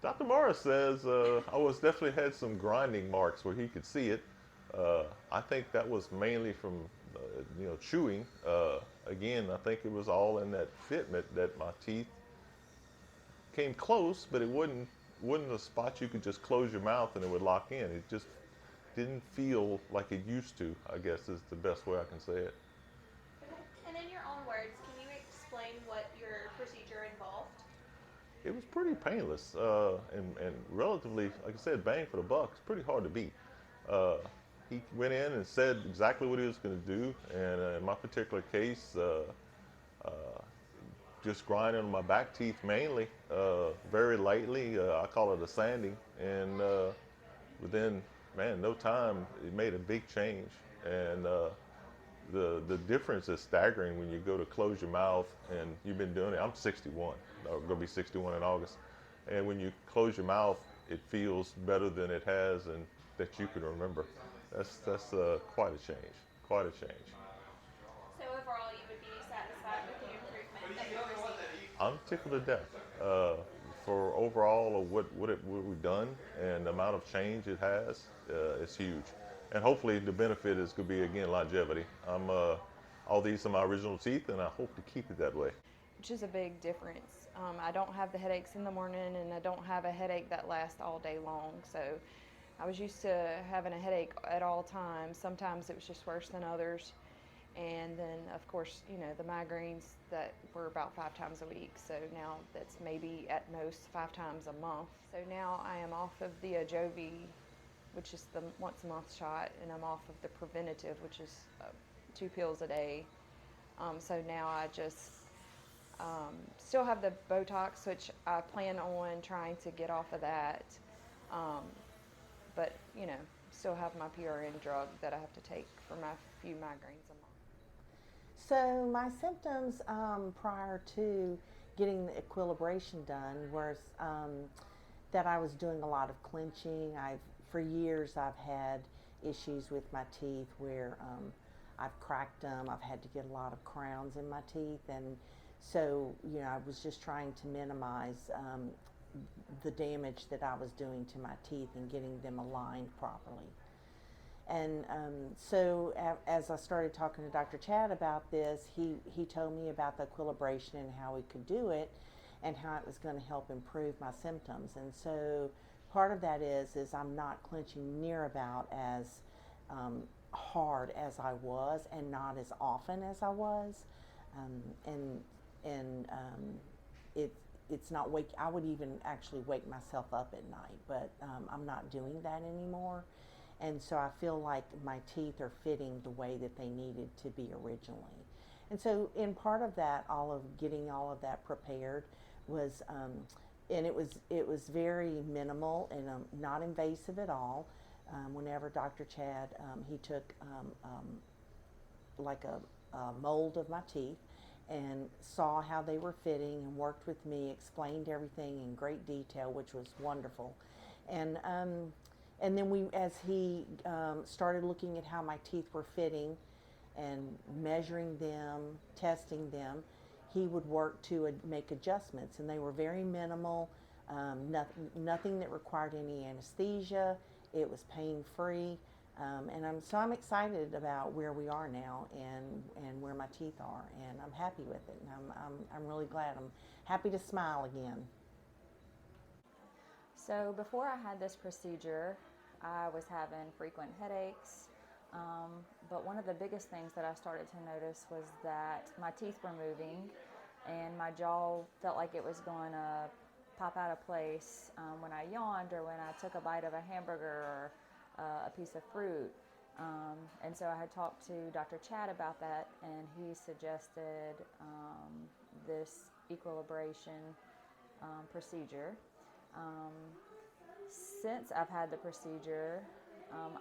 Dr. Morris says I was definitely had some grinding marks where he could see it. I think that was mainly from chewing. Again, I think it was all in that fitment that my teeth came close, but it wouldn't a spot you could just close your mouth and it would lock in. It just didn't feel like it used to, I guess is the best way I can say it. Okay. And in your own words, can you explain what your procedure involved? It was pretty painless and relatively, like I said, bang for the buck. It's pretty hard to beat. Uh, he went in and said exactly what he was going to do, and in my particular case, uh, just grinding on my back teeth mainly, very lightly. I call it a sanding, and within no time, it made a big change, and the difference is staggering when you go to close your mouth and you've been doing it. I'm 61. I'm gonna be 61 in August, and when you close your mouth, it feels better than it has and that you can remember. That's quite a change. Quite a change. So overall, you would be satisfied with the improvement that you've received. I'm tickled to death for overall of what we've done and the amount of change it has. It's huge, and hopefully the benefit is going to be again longevity. I'm all these are my original teeth, and I hope to keep it that way. which is a big difference. I don't have the headaches in the morning, and I don't have a headache that lasts all day long. So I was used to having a headache at all times. Sometimes it was just worse than others. And then, of course, the migraines that were about 5 times a week. So now that's maybe at most 5 times a month. So now I am off of the Ajovi, which is the once a month shot, and I'm off of the preventative, which is 2 pills a day. So now I just still have the Botox, which I plan on trying to get off of that. Um, but, still have my PRN drug that I have to take for my few migraines a month. So my symptoms prior to getting the equilibration done was that I was doing a lot of clenching. For years I've had issues with my teeth where I've cracked them. I've had to get a lot of crowns in my teeth, and so I was just trying to minimize the damage that I was doing to my teeth and getting them aligned properly. And so as I started talking to Dr. Chad about this, he told me about the equilibration and how we could do it and how it was going to help improve my symptoms. And so part of that is I'm not clenching near about as hard as I was and not as often as I was. And it it's not wake. I would even actually wake myself up at night, but I'm not doing that anymore. And so I feel like my teeth are fitting the way that they needed to be originally. And so, in part of that, all of getting all of that prepared was, and it was very minimal and not invasive at all. Whenever Dr. Chad, he took like a mold of my teeth and saw how they were fitting and worked with me, explained everything in great detail, which was wonderful. And then as he started looking at how my teeth were fitting and measuring them, testing them, he would work to make adjustments, and they were very minimal. Nothing that required any anesthesia. It was pain free. And I'm excited about where we are now and where my teeth are, and I'm happy with it. And I'm really glad. I'm happy to smile again. So before I had this procedure, I was having frequent headaches. But one of the biggest things that I started to notice was that my teeth were moving and my jaw felt like it was going to pop out of place when I yawned or when I took a bite of a hamburger or a piece of fruit. And so I had talked to Dr. Chad about that, and he suggested this equilibration procedure. Um, since I've had the procedure,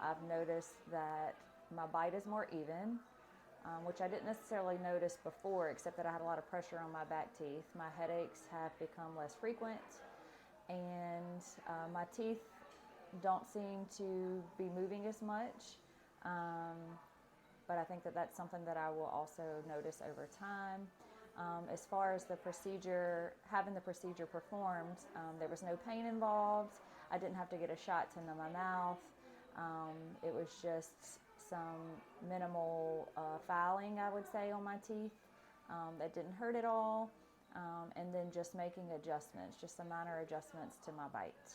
I've noticed that my bite is more even, which I didn't necessarily notice before, except that I had a lot of pressure on my back teeth. My headaches have become less frequent, and my teeth don't seem to be moving as much. Um, but I think that that's something that I will also notice over time. As far as the procedure, having the procedure performed, there was no pain involved. I didn't have to get a shot into my mouth. It was just some minimal filing, I would say, on my teeth that didn't hurt at all. And then just making adjustments, just some minor adjustments to my bite.